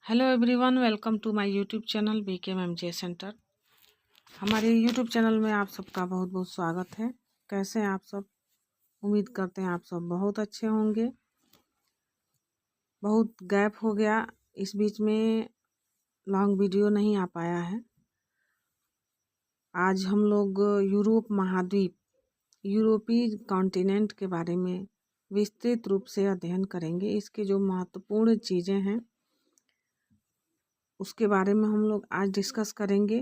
Hello everyone, welcome to my YouTube channel BKMMJ centre. हमारे YouTube channel में आप सबका बहुत बहुत स्वागत है। कैसे हैं आप सब? उम्मीद करते हैं आप सब बहुत अच्छे होंगे। बहुत गैप हो गया, इस बीच में लॉन्ग वीडियो नहीं आ पाया है। आज हम लोग यूरोप महाद्वीप, यूरोपीय कॉन्टिनेंट के बारे में विस्तृत रूप से अध्ययन करेंगे। इसके जो महत्वपूर्ण चीज़ें हैं उसके बारे में हम लोग आज डिस्कस करेंगे।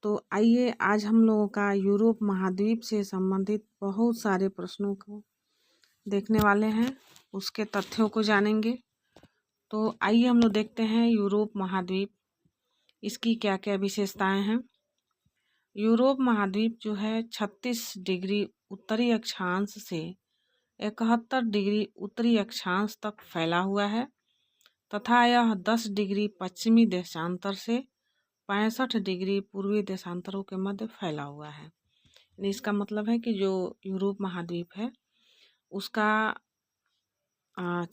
तो आइए आज हम लोगों का यूरोप महाद्वीप से संबंधित बहुत सारे प्रश्नों को देखने वाले हैं, उसके तथ्यों को जानेंगे। तो आइए हम लोग देखते हैं यूरोप महाद्वीप, इसकी क्या क्या विशेषताएं हैं। यूरोप महाद्वीप जो है 36 डिग्री उत्तरी अक्षांश से 71 डिग्री उत्तरी अक्षांश तक फैला हुआ है तथा यह 10 डिग्री पश्चिमी देशांतर से 65 डिग्री पूर्वी देशांतरों के मध्य फैला हुआ है। इसका मतलब है कि जो यूरोप महाद्वीप है उसका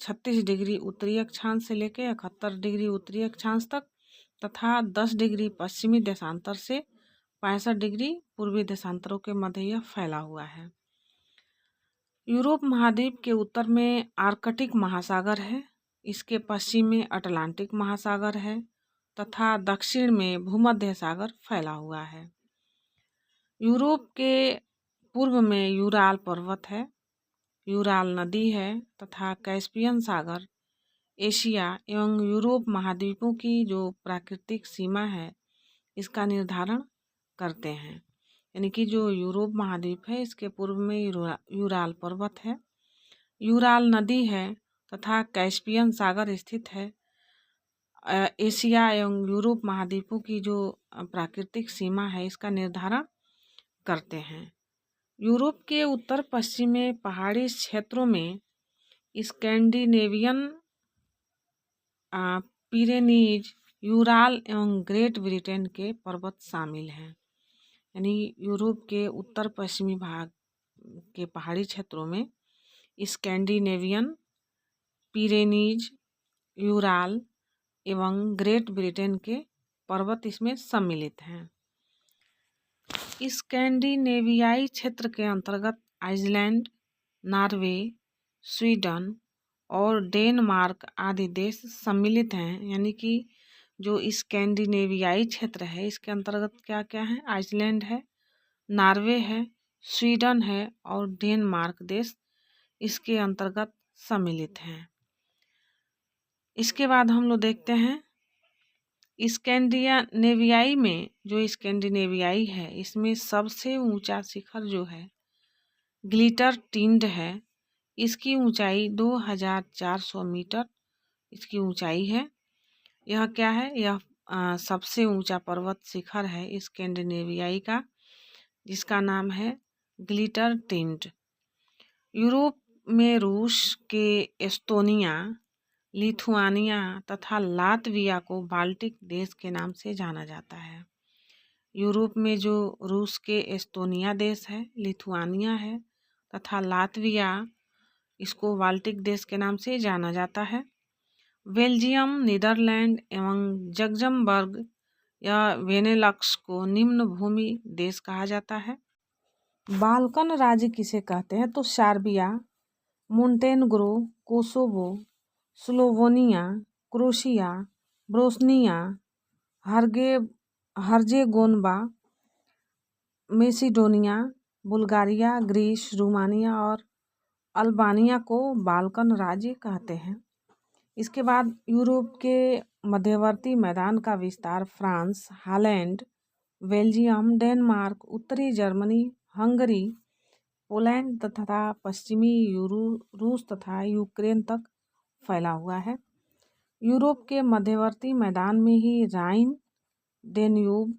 36 डिग्री उत्तरी अक्षांश से लेकर 71 डिग्री उत्तरी अक्षांश तक तथा 10 डिग्री पश्चिमी देशांतर से 65 डिग्री पूर्वी देशांतरों के मध्य यह फैला हुआ है। यूरोप महाद्वीप के उत्तर में आर्कटिक महासागर है, इसके पश्चिम में अटलांटिक महासागर है तथा दक्षिण में भूमध्य सागर फैला हुआ है। यूरोप के पूर्व में यूराल पर्वत है, यूराल नदी है तथा कैस्पियन सागर एशिया एवं यूरोप महाद्वीपों की जो प्राकृतिक सीमा है इसका निर्धारण करते हैं। यानी कि जो यूरोप महाद्वीप है इसके पूर्व में यूराल पर्वत है, यूराल नदी है तथा कैस्पियन सागर स्थित है। एशिया एवं यूरोप महाद्वीपों की जो प्राकृतिक सीमा है इसका निर्धारण करते हैं। यूरोप के उत्तर पश्चिम में पहाड़ी क्षेत्रों में स्कैंडिनेवियन, पिरेनीज, यूराल एवं ग्रेट ब्रिटेन के पर्वत शामिल हैं। यानी यूरोप के उत्तर पश्चिमी भाग के पहाड़ी क्षेत्रों में स्कैंडिनेवियन, पिरेनीज, यूराल एवं ग्रेट ब्रिटेन के पर्वत इसमें सम्मिलित हैं। स्कैंडिनेवियाई क्षेत्र के अंतर्गत आइसलैंड, नॉर्वे, स्वीडन और डेनमार्क आदि देश सम्मिलित हैं। यानी कि जो स्कैंडिनेवियाई क्षेत्र है इसके अंतर्गत क्या क्या है? आइसलैंड है, नॉर्वे है, स्वीडन है और डेनमार्क देश इसके अंतर्गत सम्मिलित हैं। इसके बाद हम लोग देखते हैं स्कैंडिनेवियाई में, जो स्कैंडिनेवियाई है इसमें सबसे ऊंचा शिखर जो है ग्लिटर टिंड है। इसकी ऊंचाई 2400 मीटर इसकी ऊंचाई है। यह क्या है? यह सबसे ऊंचा पर्वत शिखर है स्कैंडिनेवियाई का, जिसका नाम है ग्लिटर टिंड। यूरोप में रूस के एस्टोनिया, लिथुआनिया तथा लातविया को बाल्टिक देश के नाम से जाना जाता है। यूरोप में जो रूस के एस्टोनिया देश है, लिथुआनिया है तथा लातविया, इसको बाल्टिक देश के नाम से जाना जाता है। बेल्जियम, नीदरलैंड एवं जग्जमबर्ग या वेनेलक्स को निम्न भूमि देश कहा जाता है। बाल्कन राज्य किसे कहते हैं? तो Serbia, Montenegro, Kosovo, Slovenia, Croatia, Bosnia Herzegovina, Macedonia, Bulgaria, Greece, Romania और अल्बानिया को बाल्कन राज्य कहते हैं। इसके बाद यूरोप के मध्यवर्ती मैदान का विस्तार फ्रांस, हॉलैंड, बेल्जियम, डेनमार्क, उत्तरी जर्मनी, हंगरी, पोलैंड तथा पश्चिमी रूस तथा यूक्रेन तक फैला हुआ है। यूरोप के मध्यवर्ती मैदान में ही राइन, डेन्यूब,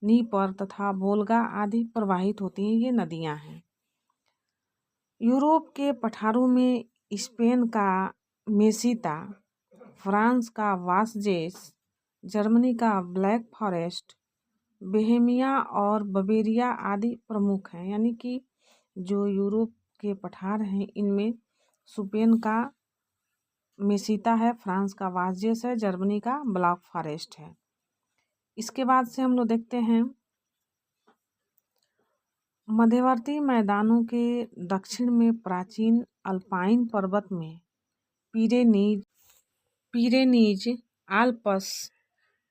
नीपर तथा वोल्गा आदि प्रवाहित होती हैं, ये नदियां हैं। यूरोप के पठारों में स्पेन का मेसिता, फ्रांस का वासजेस, जर्मनी का ब्लैक फॉरेस्ट, बोहेमिया और बवेरिया आदि प्रमुख हैं। यानी कि जो यूरोप के पठार हैं इनमें स्पेन का मेसिता है, फ्रांस का वाजियस है, जर्मनी का ब्लैक फॉरेस्ट है। इसके बाद से हम लोग देखते हैं मध्यवर्ती मैदानों के दक्षिण में प्राचीन अल्पाइन पर्वत में पिरेनीज, आल्प्स,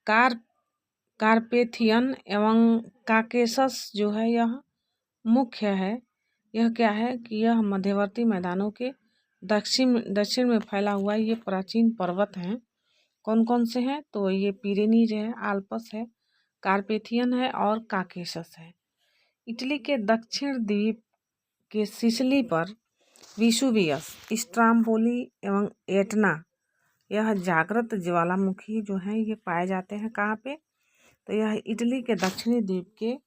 कार्पेथियन एवं काकेशस जो है यह मुख्य है। यह क्या है कि यह मध्यवर्ती मैदानों के दक्षिण में फैला हुआ ये प्राचीन पर्वत हैं। कौन कौन से हैं? तो ये पिरेनीज है, आल्प्स है, कार्पेथियन है और काकेशस है। इटली के दक्षिण द्वीप के सिसिली पर विसुवियस, स्ट्राम्बोली एवं एटना यह जागृत ज्वालामुखी जो हैं ये पाए जाते हैं। कहाँ पे? तो यह इटली के दक्षिणी द्वीप के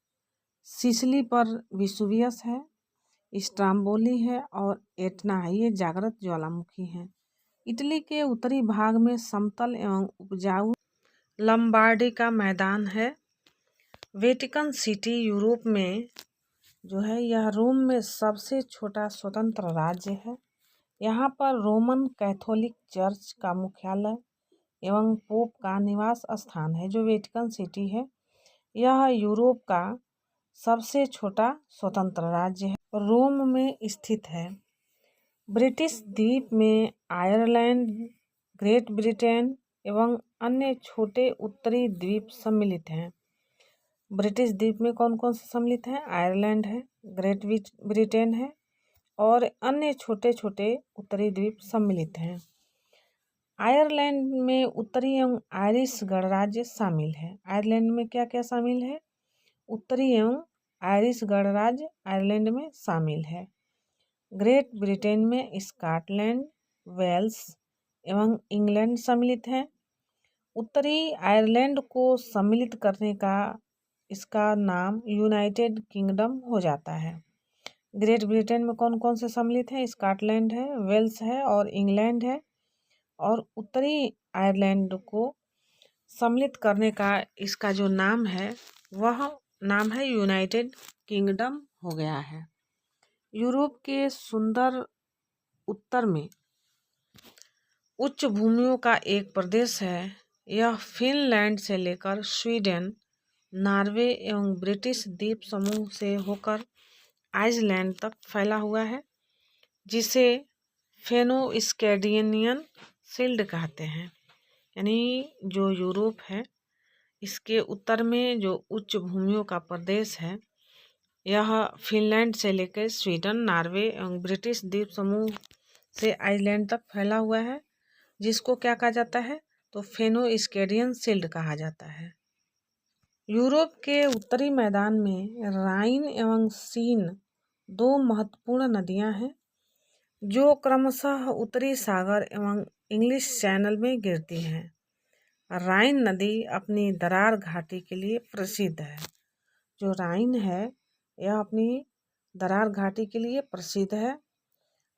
सिसिली पर विसुवियस है, स्ट्राम्बोली है और एटना है, ये जागृत ज्वालामुखी हैं। इटली के उत्तरी भाग में समतल एवं उपजाऊ लंबार्डी का मैदान है। वेटिकन सिटी यूरोप में जो है यह रोम में सबसे छोटा स्वतंत्र राज्य है। यहाँ पर रोमन कैथोलिक चर्च का मुख्यालय एवं पोप का निवास स्थान है। जो वेटिकन सिटी है यह यूरोप का सबसे छोटा स्वतंत्र राज्य है, रोम में स्थित है। ब्रिटिश द्वीप में आयरलैंड, ग्रेट ब्रिटेन एवं अन्य छोटे उत्तरी द्वीप सम्मिलित हैं। ब्रिटिश द्वीप में कौन कौन से सम्मिलित हैं? आयरलैंड है, ग्रेट ब्रिटेन है और अन्य छोटे छोटे उत्तरी द्वीप सम्मिलित हैं। आयरलैंड में उत्तरी एवं आयरिश गणराज्य शामिल है। आयरलैंड में क्या क्या शामिल है? उत्तरी एवं आयरिश गणराज्य आयरलैंड में शामिल है। ग्रेट ब्रिटेन में स्कॉटलैंड, वेल्स एवं इंग्लैंड सम्मिलित हैं। उत्तरी आयरलैंड को सम्मिलित करने का इसका नाम यूनाइटेड किंगडम हो जाता है। ग्रेट ब्रिटेन में कौन कौन से सम्मिलित हैं? स्कॉटलैंड है, वेल्स है और इंग्लैंड है। और उत्तरी आयरलैंड को सम्मिलित करने का इसका जो नाम है वह नाम है यूनाइटेड किंगडम हो गया है। यूरोप के सुंदर उत्तर में उच्च भूमियों का एक प्रदेश है। यह फिनलैंड से लेकर स्वीडन, नॉर्वे एवं ब्रिटिश द्वीप समूह से होकर आइसलैंड तक फैला हुआ है, जिसे फेनो-स्कैंडिनेवियन शील्ड कहते हैं। यानी जो यूरोप है इसके उत्तर में जो उच्च भूमियों का प्रदेश है यह फिनलैंड से लेकर स्वीडन, नॉर्वे एवं ब्रिटिश द्वीप समूह से आइसलैंड तक फैला हुआ है, जिसको क्या कहा जाता है? तो फेनो-स्कैंडिनेवियन शील्ड कहा जाता है। यूरोप के उत्तरी मैदान में राइन एवं सीन दो महत्वपूर्ण नदियां हैं, जो क्रमशः उत्तरी सागर एवं इंग्लिश चैनल में गिरती हैं। राइन नदी अपनी दरार घाटी के लिए प्रसिद्ध है। जो राइन है यह अपनी दरार घाटी के लिए प्रसिद्ध है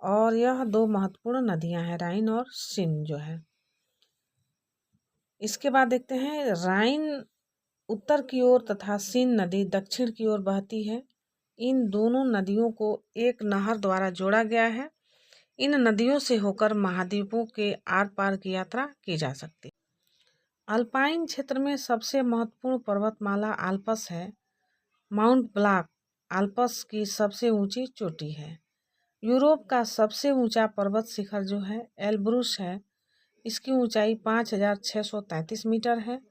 और यह दो महत्वपूर्ण नदियां हैं, राइन और सीन जो है। इसके बाद देखते हैं राइन उत्तर की ओर तथा सीन नदी दक्षिण की ओर बहती है। इन दोनों नदियों को एक नहर द्वारा जोड़ा गया है। इन नदियों से होकर महाद्वीपों के आर पार की यात्रा की जा सकती है। अल्पाइन क्षेत्र में सबसे महत्वपूर्ण पर्वतमाला आल्प्स है। माउंट ब्लैंक आल्प्स की सबसे ऊंची चोटी है। यूरोप का सबसे ऊंचा पर्वत शिखर जो है एल्ब्रुस है। इसकी ऊंचाई 5633 मीटर है।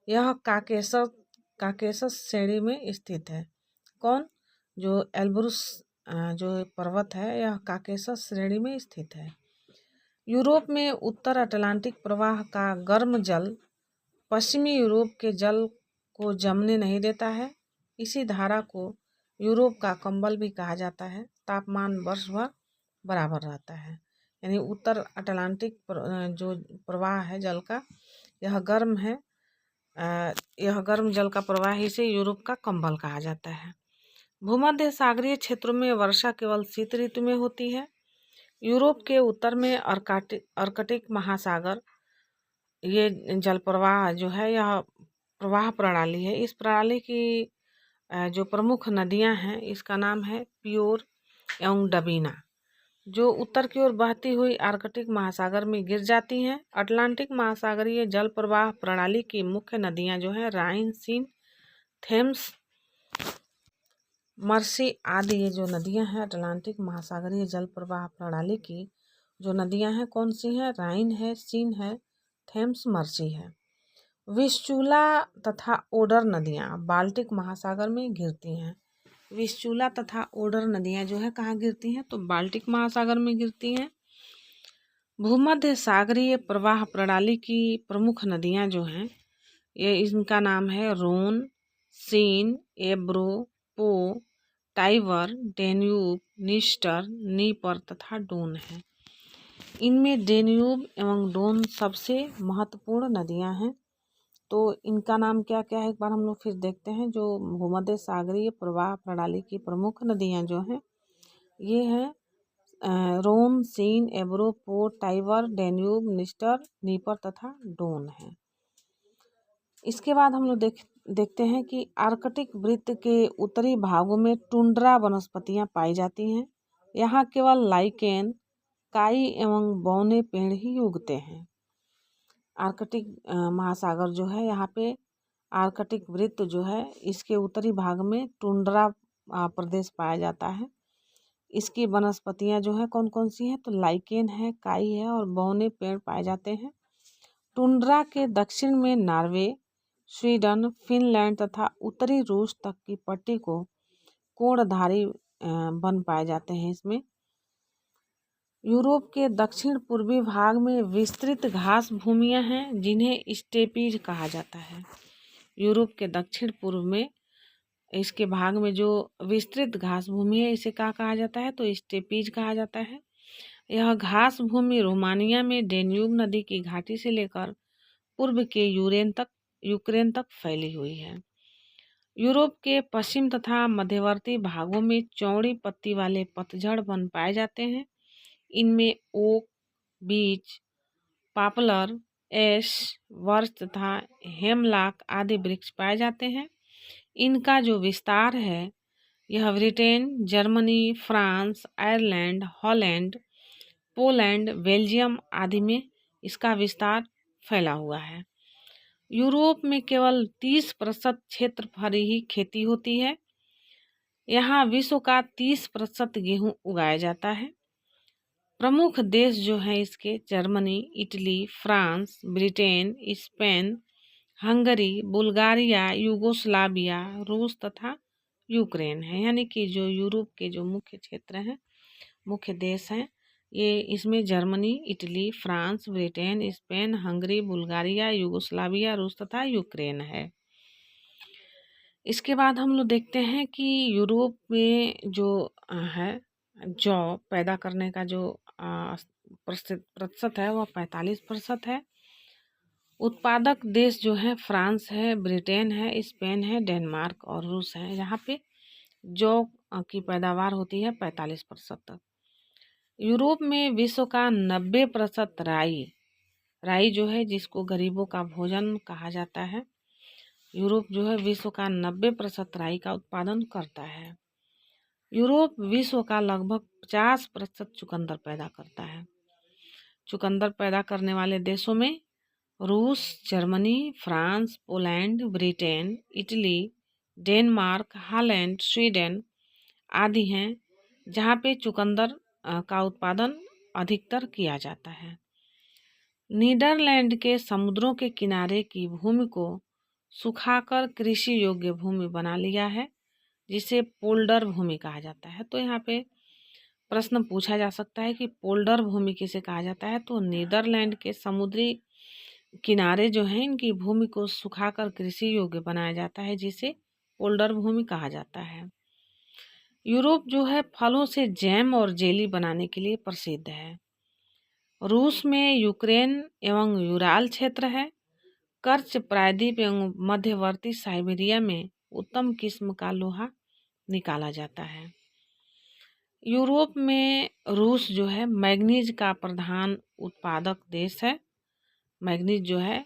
यह काकेशस श्रेणी में स्थित है। कौन? जो एल्ब्रुस जो पर्वत है यह काकेशस श्रेणी में स्थित है। यूरोप में उत्तर अटलांटिक प्रवाह का गर्म जल पश्चिमी यूरोप के जल को जमने नहीं देता है। इसी धारा को यूरोप का कंबल भी कहा जाता है। तापमान वर्ष भर बराबर रहता है। यानी उत्तर अटलांटिक जो प्रवाह है जल का यह गर्म है। यह गर्म जल का प्रवाह ही से यूरोप का कंबल कहा जाता है। भूमध्य सागरीय क्षेत्रों में वर्षा केवल शीत ऋतु में होती है। यूरोप के उत्तर में आर्कटिक महासागर ये जल प्रवाह जो है यह प्रवाह प्रणाली है। इस प्रणाली की जो प्रमुख नदियां हैं इसका नाम है प्योर एवं डबीना। जो उत्तर की ओर बहती हुई आर्कटिक महासागर में गिर जाती हैं। अटलांटिक महासागरीय जल प्रवाह प्रणाली की मुख्य नदियां जो हैं राइन, सीन, थेम्स, मर्सी आदि ये जो नदियां हैं अटलांटिक महासागरीय जल प्रवाह प्रणाली की जो नदियां हैं कौन सी हैं? राइन है, सीन है, थेम्स, मर्सी है। विस्चूला तथा ओडर नदियां बाल्टिक महासागर में गिरती हैं। विस्चूला तथा ओडर नदियां जो है कहाँ गिरती हैं? तो बाल्टिक महासागर में गिरती हैं। भूमध्य सागरीय प्रवाह प्रणाली की प्रमुख नदियां जो हैं ये इनका नाम है रोन, सीन, एब्रो, पो, टाइबर, डेन्यूब, निस्टर, नीपर तथा डोन है। इनमें डेन्यूब एवं डोन सबसे महत्वपूर्ण नदियां हैं। तो इनका नाम क्या क्या है एक बार हम लोग फिर देखते हैं। जो भूमध्य सागरीय प्रवाह प्रणाली की प्रमुख नदियां जो हैं ये हैं रोन, सीन, एब्रो, पो, टाइबर, डेन्यूब, निस्टर, नीपर तथा डोन है। इसके बाद हम लोग देखते हैं कि आर्कटिक वृत्त के उत्तरी भागों में टुंड्रा वनस्पतियां पाई जाती हैं। यहाँ केवल लाइकेन, काई एवं बौने पेड़ ही उगते हैं। आर्कटिक महासागर जो है यहाँ पे आर्कटिक वृत्त जो है इसके उत्तरी भाग में टुंड्रा प्रदेश पाया जाता है। इसकी वनस्पतियां जो है कौन कौन सी हैं? तो लाइकेन है, काई है और बौने पेड़ पाए जाते हैं। टुंड्रा के दक्षिण में नॉर्वे, स्वीडन, फिनलैंड तथा उत्तरी रूस तक की पट्टी को कोणधारी वन पाए जाते हैं। इसमें यूरोप के दक्षिण पूर्वी भाग में विस्तृत घास भूमियां हैं जिन्हें स्टेपीज कहा जाता है। यूरोप के दक्षिण पूर्व में इसके भाग में जो विस्तृत घास भूमि है इसे क्या कहा जाता है? तो स्टेपीज कहा जाता है। यह घास भूमि रोमानिया में डेन्यूब नदी की घाटी से लेकर पूर्व के यूक्रेन तक फैली हुई है। यूरोप के पश्चिम तथा मध्यवर्ती भागों में चौड़ी पत्ती वाले पतझड़ वन पाए जाते हैं। इनमें ओक, बीच, पॉपुलर, एश, वर्च तथा हेमलॉक आदि वृक्ष पाए जाते हैं। इनका जो विस्तार है यह Britain, Germany, France, Ireland, Holland, Poland, Belgium आदि में इसका विस्तार फैला हुआ है। यूरोप में केवल 30% क्षेत्रफल ही खेती होती है। यहाँ विश्व का 30% गेहूं उगाया जाता है। प्रमुख देश जो हैं इसके Germany, Italy, France, Britain, Spain, Hungary, Bulgaria, Yugoslavia, रूस तथा यूक्रेन है। यानी कि जो यूरोप के जो मुख्य क्षेत्र हैं, मुख्य देश हैं, ये इसमें Germany, Italy, France, Britain, Spain, Hungary, Bulgaria, Yugoslavia, रूस तथा यूक्रेन है। इसके बाद हम लोग देखते हैं कि यूरोप में जो है जौ पैदा करने का जो प्रतिशत है वह 45% है। उत्पादक देश जो है फ्रांस है, ब्रिटेन है, स्पेन है, डेनमार्क और रूस है। यहाँ पे जौ की पैदावार होती है 45% तक। यूरोप में विश्व का 90% राई जो है जिसको गरीबों का भोजन कहा जाता है, यूरोप जो है विश्व का 90% राई का उत्पादन करता है। यूरोप विश्व का लगभग 50% चुकंदर पैदा करता है। चुकंदर पैदा करने वाले देशों में रूस, Germany, France, Poland, Britain, Italy, Denmark, Holland, Sweden आदि हैं जहाँ पे चुकंदर का उत्पादन अधिकतर किया जाता है। नीदरलैंड के समुद्रों के किनारे की भूमि को सुखाकर कृषि योग्य भूमि बना लिया है जिसे पोल्डर भूमि कहा जाता है। तो यहाँ पे प्रश्न पूछा जा सकता है कि पोल्डर भूमि किसे कहा जाता है? तो नीदरलैंड के समुद्री किनारे जो हैं इनकी भूमि को सुखाकर कृषि योग्य बनाया जाता है जिसे पोल्डर भूमि कहा जाता है। यूरोप जो है फलों से जैम और जेली बनाने के लिए प्रसिद्ध है। रूस में यूक्रेन एवं यूराल क्षेत्र है। कर्च प्रायद्वीप एवं मध्यवर्ती साइबेरिया में उत्तम किस्म का लोहा निकाला जाता है। यूरोप में रूस जो है मैग्नीज का प्रधान उत्पादक देश है। मैग्नीज जो है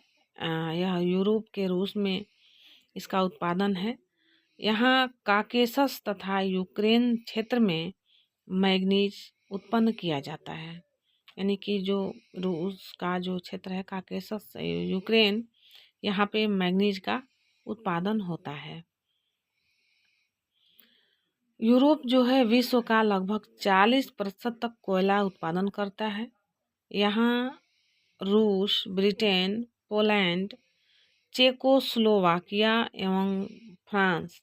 यह यूरोप के रूस में इसका उत्पादन है। यहाँ काकेशस तथा यूक्रेन क्षेत्र में मैग्नीज उत्पन्न किया जाता है। यानी कि जो रूस का जो क्षेत्र है काकेशस यूक्रेन, यहाँ पे मैग्नीज का उत्पादन होता है। यूरोप जो है विश्व का लगभग 40% तक कोयला उत्पादन करता है। यहाँ रूस, ब्रिटेन, पोलैंड, चेकोस्लोवाकिया एवं फ्रांस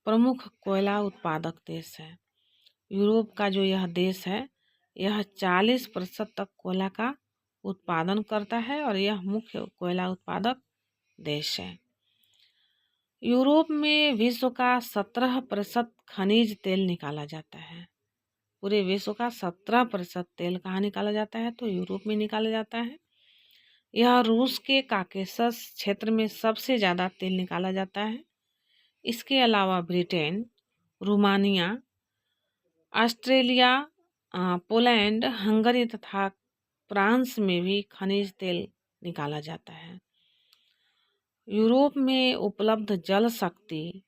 प्रमुख कोयला उत्पादक देश है। यूरोप का जो यह देश है यह 40% तक कोयला का उत्पादन करता है और यह मुख्य कोयला उत्पादक देश है। यूरोप में विश्व का 17% खनिज तेल निकाला जाता है। पूरे विश्व का 17% तेल कहाँ निकाला जाता है? तो यूरोप में निकाला जाता है। यह रूस के काकेशस क्षेत्र में सबसे ज़्यादा तेल निकाला जाता है। इसके अलावा Britain, Romania, Australia, Poland, Hungary तथा फ्रांस में भी खनिज तेल निकाला जाता है। यूरोप में उपलब्ध जल शक्ति,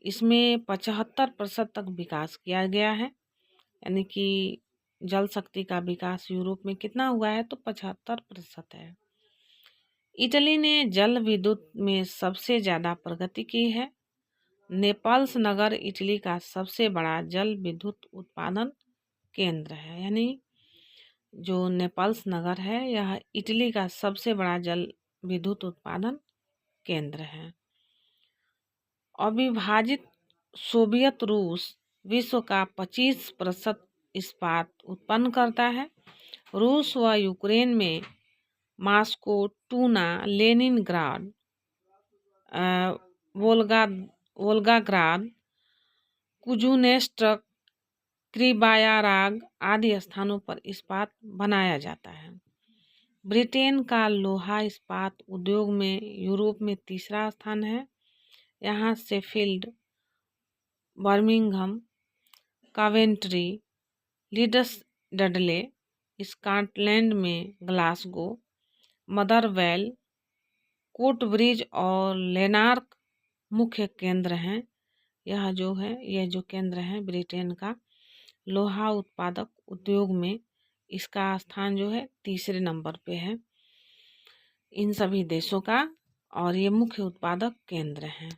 इसमें 75% तक विकास किया गया है। यानी कि जल शक्ति का विकास यूरोप में कितना हुआ है? तो 75% है। इटली ने जल विद्युत में सबसे ज़्यादा प्रगति की है। नेपल्स नगर इटली का सबसे बड़ा जल विद्युत उत्पादन केंद्र है। यानी जो नेपल्स नगर है यह इटली का सबसे बड़ा जल विद्युत उत्पादन केंद्र है। अविभाजित सोवियत रूस विश्व का 25% इस्पात उत्पन्न करता है। रूस व यूक्रेन में मॉस्को, टूना, लेनिनग्राड, वोल्गाग्राद, कुजुनेस्ट्रक, क्रिबाया राग आदि स्थानों पर इस्पात बनाया जाता है। ब्रिटेन का लोहा इस्पात उद्योग में यूरोप में तीसरा स्थान है। यहाँ Sheffield, Birmingham, Coventry, Leeds, Dudley, Scotland में ग्लासगो, मदरवेल, कोटब्रिज और लेनार्क मुख्य केंद्र हैं। यह जो केंद्र है ब्रिटेन का लोहा उत्पादक उद्योग में, इसका स्थान जो है तीसरे नंबर पे है इन सभी देशों का, और ये मुख्य उत्पादक केंद्र हैं।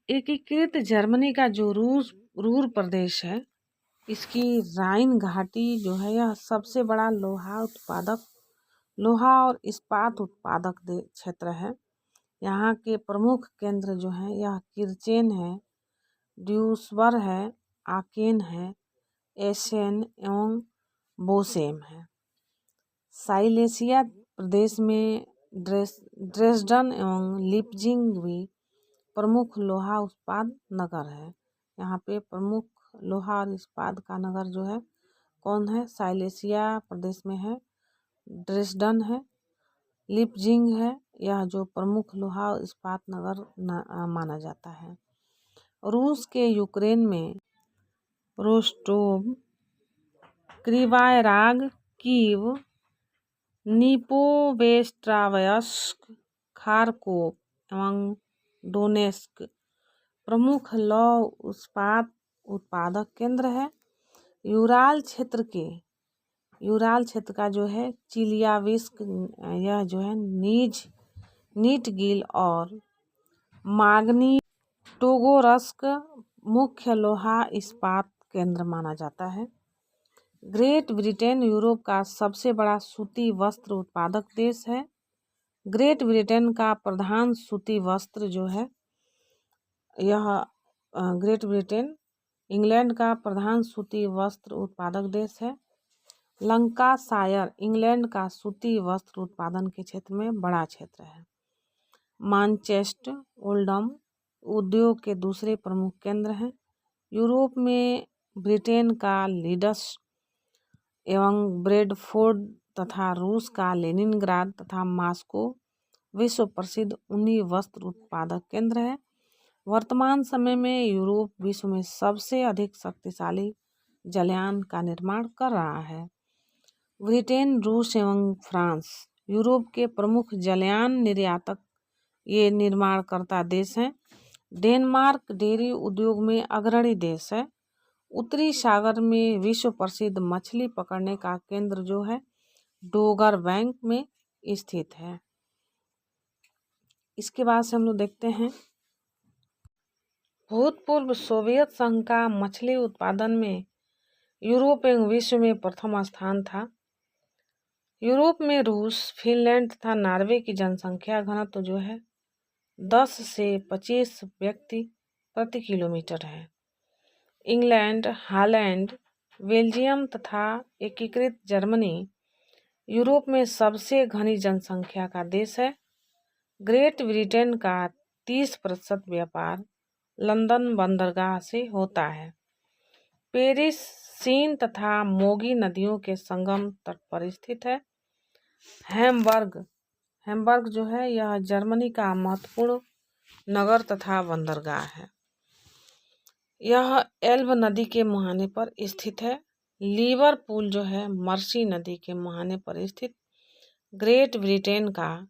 एकीकृत जर्मनी का जो रूर प्रदेश है, इसकी राइन घाटी जो है यह सबसे बड़ा लोहा और इस्पात उत्पादक क्षेत्र है। यहाँ के प्रमुख केंद्र जो हैं यह किर्चेन है, ड्यूसबर है, आकेन है, एसेन एवं बोसेम है। साइलेसिया प्रदेश में ड्रेसडन एवं लिपजिंग भी प्रमुख लोहा उत्पाद नगर है। यहाँ पे प्रमुख लोहा और इस्पात का नगर जो है कौन है? साइलेसिया प्रदेश में है, ड्रेसडन है, लिपजिंग है। यह जो प्रमुख लोहा और इस्पात नगर माना जाता है। रूस के यूक्रेन में रोस्टोव, क्रिवायराग, कीव, निपोवेस्ट्रावयस्क, खारकोव एवं डोनेस्क प्रमुख लौह इस्पात उत्पादक केंद्र है। यूराल क्षेत्र का जो है चिलियाविस्क, यह जो है नीटगिल और माग्निटोगोरस्क मुख्य लोहा इस्पात केंद्र माना जाता है। ग्रेट ब्रिटेन यूरोप का सबसे बड़ा सूती वस्त्र उत्पादक देश है। ग्रेट ब्रिटेन का प्रधान सूती वस्त्र जो है ग्रेट ब्रिटेन इंग्लैंड का प्रधान सूती वस्त्र उत्पादक देश है। लंकाशायर इंग्लैंड का सूती वस्त्र उत्पादन के क्षेत्र में बड़ा क्षेत्र है। मैनचेस्टर, ओल्डहम उद्योग के दूसरे प्रमुख केंद्र हैं। यूरोप में ब्रिटेन का लीड्स एवं ब्रेडफोर्ड तथा रूस का लेनिनग्राद तथा मॉस्को विश्व प्रसिद्ध ऊनी वस्त्र उत्पादक केंद्र है। वर्तमान समय में यूरोप विश्व में सबसे अधिक शक्तिशाली जलयान का निर्माण कर रहा है। ब्रिटेन, रूस एवं फ्रांस यूरोप के प्रमुख जलयान निर्यातक ये निर्माणकर्ता देश हैं। डेनमार्क डेयरी उद्योग में अग्रणी देश है उत्तरी सागर में विश्व प्रसिद्ध मछली पकड़ने का केंद्र जो है डोगर बैंक में स्थित है। इसके बाद से हम लोग देखते हैं भूतपूर्व सोवियत संघ का मछली उत्पादन में यूरोप एवं विश्व में प्रथम स्थान था। यूरोप में रूस, फिनलैंड तथा नॉर्वे की जनसंख्या घनत्व जो है 10 से 25 व्यक्ति प्रति किलोमीटर है। इंग्लैंड, हॉलैंड, बेल्जियम तथा एकीकृत जर्मनी यूरोप में सबसे घनी जनसंख्या का देश है। ग्रेट ब्रिटेन का 30% व्यापार लंदन बंदरगाह से होता है। पेरिस सीन तथा मोगी नदियों के संगम तट पर स्थित है। हैम्बर्ग जो है यह जर्मनी का महत्वपूर्ण नगर तथा बंदरगाह है। यह एल्ब नदी के मुहाने पर स्थित है। लिवरपूल जो है मर्सी नदी के मुहाने पर स्थित। ग्रेट ब्रिटेन का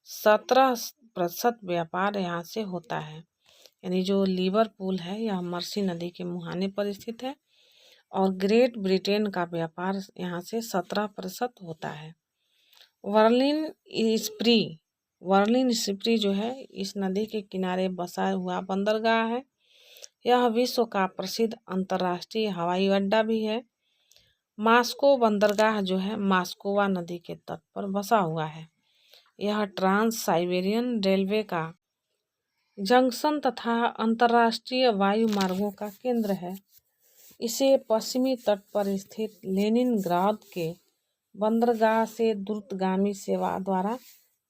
17% व्यापार यहाँ से होता है। यानी जो लिवरपूल है यह मर्सी नदी के मुहाने पर स्थित है और ग्रेट ब्रिटेन का व्यापार यहाँ से 17% होता है। वर्लिन स्प्री जो है इस नदी के किनारे बसा हुआ बंदरगाह है। यह विश्व का प्रसिद्ध अंतर्राष्ट्रीय हवाई अड्डा भी है। मास्को बंदरगाह जो है मास्कोवा नदी के तट पर बसा हुआ है। यह ट्रांस साइबेरियन रेलवे का जंक्शन तथा अंतर्राष्ट्रीय वायु मार्गों का केंद्र है। इसे पश्चिमी तट पर स्थित लेनिनग्राद के बंदरगाह से द्रुतगामी सेवा द्वारा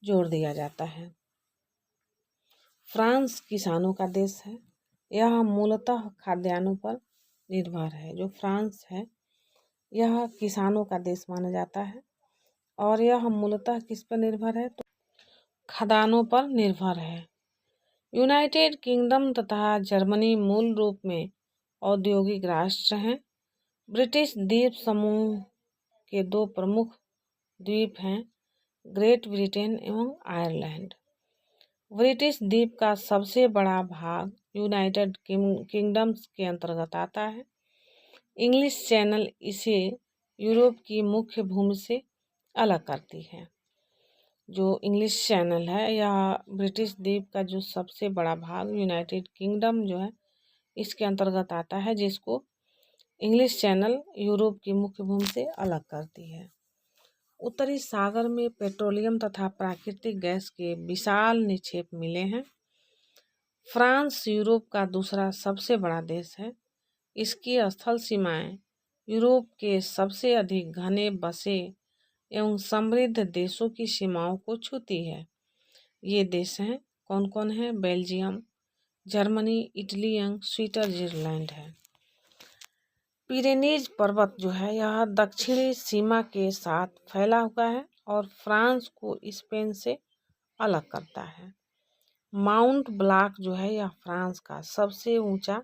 जोड़ दिया जाता है। फ्रांस किसानों का देश है। यह मूलतः खाद्यान्नों पर निर्भर है। जो फ्रांस है यह किसानों का देश माना जाता है और यह मूलतः किस पर निर्भर है तो खाद्यान्नों पर निर्भर है। यूनाइटेड किंगडम तथा जर्मनी मूल रूप में औद्योगिक राष्ट्र हैं। ब्रिटिश द्वीप समूह के 2 प्रमुख द्वीप हैं, ग्रेट ब्रिटेन एवं आयरलैंड। ब्रिटिश द्वीप का सबसे बड़ा भाग यूनाइटेड किंगडम के अंतर्गत आता है। इंग्लिश चैनल इसे यूरोप की मुख्य भूमि से अलग करती है। जो इंग्लिश चैनल है यह ब्रिटिश द्वीप का जो सबसे बड़ा भाग यूनाइटेड किंगडम जो है इसके अंतर्गत आता है, जिसको इंग्लिश चैनल यूरोप की मुख्य भूमि से अलग करती है। उत्तरी सागर में पेट्रोलियम तथा प्राकृतिक गैस के विशाल निक्षेप मिले हैं। फ्रांस यूरोप का दूसरा सबसे बड़ा देश है। इसकी स्थल सीमाएं यूरोप के सबसे अधिक घने बसे एवं समृद्ध देशों की सीमाओं को छूती है। ये देश हैं कौन कौन है? बेल्जियम, जर्मनी, इटली एवं स्विट्जरलैंड है। पिरेनीज पर्वत जो है यह दक्षिणी सीमा के साथ फैला हुआ है और फ्रांस को स्पेन से अलग करता है। माउंट ब्लांक जो है यह फ्रांस का सबसे ऊंचा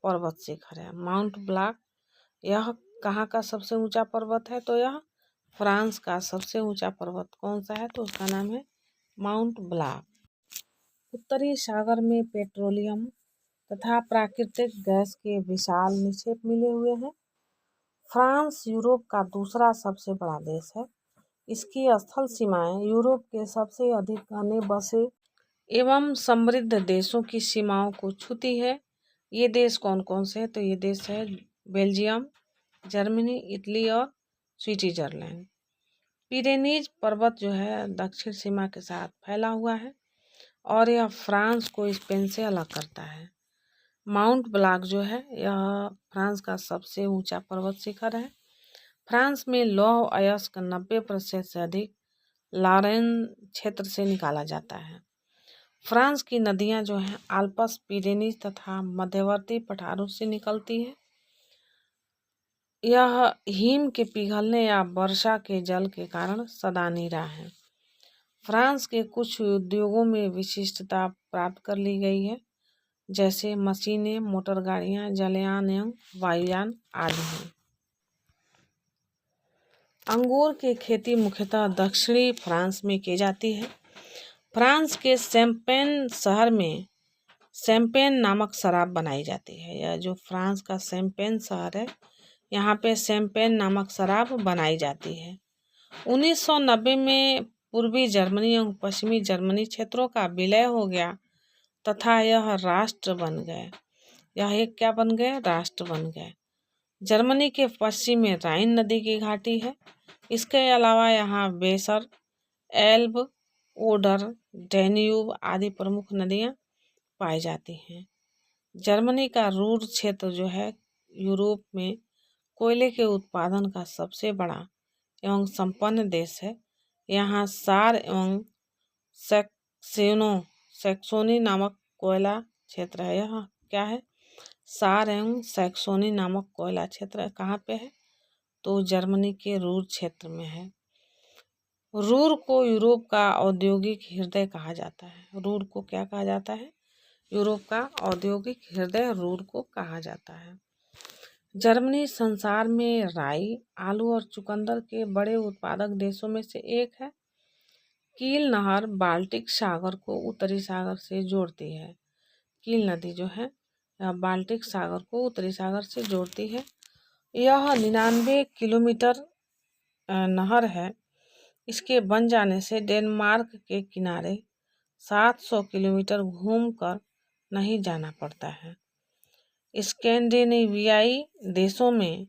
पर्वत शिखर है। माउंट ब्लांक यह कहाँ का सबसे ऊंचा पर्वत है? तो यह फ्रांस का सबसे ऊंचा पर्वत कौन सा है? तो उसका नाम है माउंट ब्लांक। उत्तरी सागर में पेट्रोलियम तथा प्राकृतिक गैस के विशाल निक्षेप मिले हुए हैं। फ्रांस यूरोप का दूसरा सबसे बड़ा देश है। इसकी स्थल सीमाएं यूरोप के सबसे अधिक घने बसे एवं समृद्ध देशों की सीमाओं को छूती है। ये देश कौन कौन से हैं? तो ये देश है बेल्जियम, जर्मनी, इटली और स्विट्जरलैंड। पिरेनीज पर्वत जो है दक्षिण सीमा के साथ फैला हुआ है और यह फ्रांस को स्पेन से अलग करता है। माउंट ब्लांक जो है यह फ्रांस का सबसे ऊंचा पर्वत शिखर है। फ्रांस में लौह अयस्क 90% से अधिक लॉरेन क्षेत्र से निकाला जाता है। फ्रांस की नदियां जो हैं आल्प्स, पिरेनीज तथा मध्यवर्ती पठारों से निकलती है। यह हिम के पिघलने या वर्षा के जल के कारण सदा नीरा है। फ्रांस के कुछ उद्योगों में विशिष्टता प्राप्त कर ली गई है, जैसे मशीनें, मोटर गाड़ियां, जलयान एवं वायुयान आदि हैं। अंगूर की खेती मुख्यतः दक्षिणी फ्रांस में की जाती है। फ्रांस के शैम्पेन शहर में शैंपेन नामक शराब बनाई जाती है। यह जो फ्रांस का शैंपेन शहर है, यहाँ पे शैंपेन नामक शराब बनाई जाती है। 1990 में पूर्वी जर्मनी एवं पश्चिमी जर्मनी क्षेत्रों का विलय हो गया तथा यह राष्ट्र बन गए। यह एक क्या बन गए? राष्ट्र बन गए। जर्मनी के पश्चिम में राइन नदी की घाटी है। इसके अलावा यहाँ वेसर, एल्ब, ओडर, डैन्यूब आदि प्रमुख नदियाँ पाई जाती हैं। जर्मनी का रूर क्षेत्र जो है यूरोप में कोयले के उत्पादन का सबसे बड़ा एवं संपन्न देश है। यहाँ सार एवं सैक्सोनी नामक कोयला क्षेत्र है। यह क्या है? सार एवं सैक्सोनी नामक कोयला क्षेत्र कहाँ पे है? तो जर्मनी के रूर क्षेत्र में है। रूर को यूरोप का औद्योगिक हृदय कहा जाता है। रूर को क्या कहा जाता है? यूरोप का औद्योगिक हृदय रूर को कहा जाता है। जर्मनी संसार में राई, आलू और चुकंदर के बड़े उत्पादक देशों में से एक है। कील नहर बाल्टिक सागर को उत्तरी सागर से जोड़ती है। कील नदी जो है बाल्टिक सागर को उत्तरी सागर से जोड़ती है। यह 99 किलोमीटर नहर है। इसके बन जाने से डेनमार्क के किनारे 700 किलोमीटर घूमकर नहीं जाना पड़ता है। स्कैंडिनेवियाई देशों में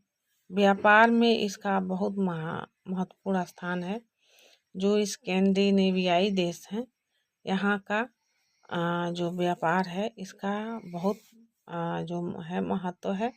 व्यापार में इसका बहुत महत्वपूर्ण स्थान है। जो स्कैंडिनेवियाई देश हैं, यहाँ का जो व्यापार है इसका बहुत जो है महत्व है।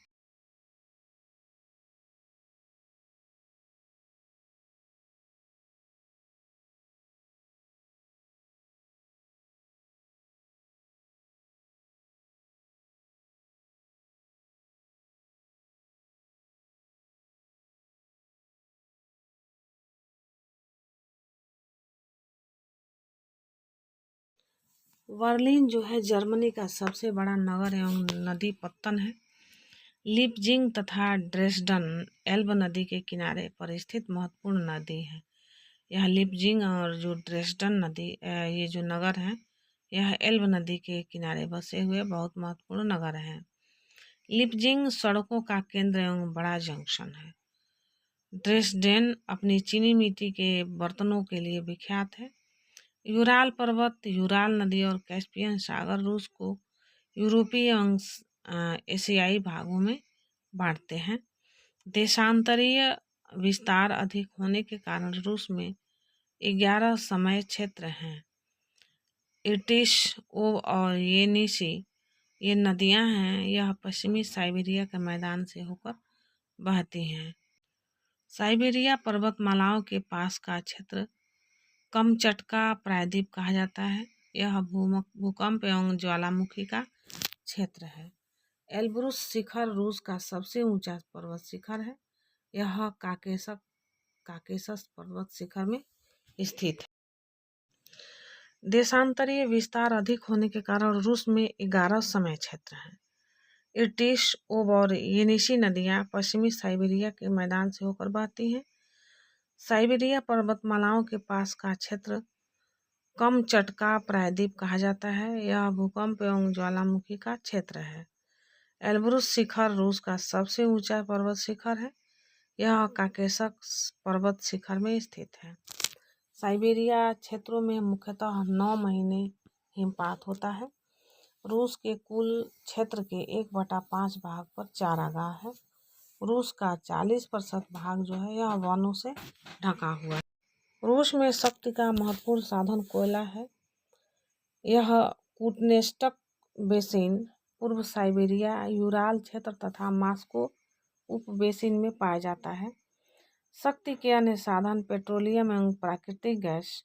बर्लिन जो है जर्मनी का सबसे बड़ा नगर एवं नदी पत्तन है। लिपजिंग तथा ड्रेसडन एल्ब नदी के किनारे पर स्थित महत्वपूर्ण नदी है। यह लिपजिंग और जो ड्रेसडन नदी ये जो नगर हैं, यह एल्ब नदी के किनारे बसे हुए बहुत महत्वपूर्ण नगर हैं। लिपजिंग सड़कों का केंद्र एवं बड़ा जंक्शन है। ड्रेसडेन अपनी चीनी मिट्टी के बर्तनों के लिए विख्यात है। यूराल पर्वत, यूराल नदी और कैस्पियन सागर रूस को यूरोपीय एवं एशियाई भागों में बांटते हैं। देशांतरीय विस्तार अधिक होने के कारण रूस में 11 समय क्षेत्र हैं। इर्टिश, ओब और येनिसी ये नदियां हैं। यह पश्चिमी साइबेरिया के मैदान से होकर बहती हैं। साइबेरिया पर्वतमालाओं के पास का क्षेत्र कमचटका प्रायद्वीप कहा जाता है। यह भूकंप एवं ज्वालामुखी का क्षेत्र है। एल्ब्रुस शिखर रूस का सबसे ऊंचा पर्वत शिखर है। यह काकेशस पर्वत शिखर में स्थित है। देशांतरीय विस्तार अधिक होने के कारण रूस में 11 समय क्षेत्र हैं। इर्टिश, ओब और येनिसी नदियां पश्चिमी साइबेरिया के मैदान से होकर बहती हैं। साइबेरिया पर्वतमालाओं के पास का क्षेत्र कमचटका प्रायद्वीप कहा जाता है। यह भूकंप एवं ज्वालामुखी का क्षेत्र है। एल्ब्रुस शिखर रूस का सबसे ऊंचा पर्वत शिखर है। यह काकेशस पर्वत शिखर में स्थित है। साइबेरिया क्षेत्रों में मुख्यतः 9 महीने हिमपात होता है। रूस के कुल क्षेत्र के 1/5 भाग पर चारागाह है। रूस का 40% भाग जो है यह वनों से ढका हुआ है। रूस में शक्ति का महत्वपूर्ण साधन कोयला है। यह कूटनेस्टक बेसिन, पूर्व साइबेरिया, यूराल क्षेत्र तथा मॉस्को उप बेसिन में पाया जाता है। शक्ति के अन्य साधन पेट्रोलियम एवं प्राकृतिक गैस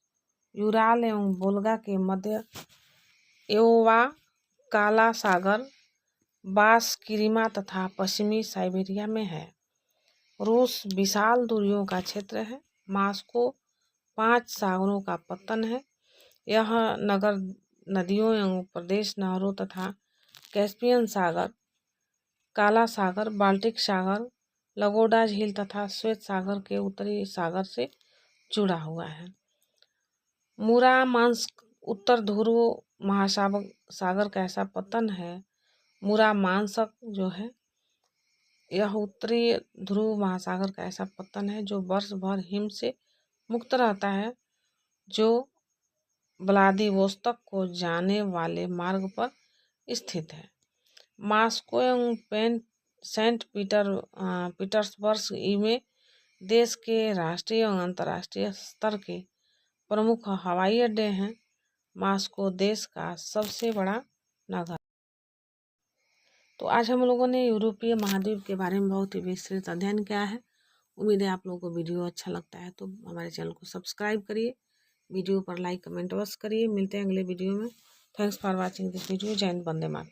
यूराल एवं वोल्गा के मध्य एओवा, काला सागर, बासकिरिमा तथा पश्चिमी साइबेरिया में है। रूस विशाल दूरियों का क्षेत्र है। मॉस्को 5 सागरों का पत्तन है। यह नगर नदियों एवं प्रदेश नहरों तथा कैस्पियन सागर, काला सागर, बाल्टिक सागर, लगोडा झील तथा श्वेत सागर के उत्तरी सागर से जुड़ा हुआ है। मुरामांस्क उत्तर ध्रुव महासागर का ऐसा पतन है। मुरामांसक जो है यह उत्तरी ध्रुव महासागर का ऐसा पतन है जो वर्ष भर हिम से मुक्त रहता है, जो व्लादिवोस्तोक को जाने वाले मार्ग पर स्थित है। मॉस्को एवं सेंट पीटर्सबर्ग में देश के राष्ट्रीय एवं अंतर्राष्ट्रीय स्तर के प्रमुख हवाई अड्डे हैं। मॉस्को देश का सबसे बड़ा नगर। तो आज हम लोगों ने यूरोपीय महाद्वीप के बारे में बहुत ही विस्तृत अध्ययन किया है। उम्मीद है आप लोगों को वीडियो अच्छा लगता है तो हमारे चैनल को सब्सक्राइब करिए, वीडियो पर लाइक कमेंट अवश्य करिए। मिलते हैं अगले वीडियो में। Thanks for watching this video. जय हिंद, वंदे मातरम।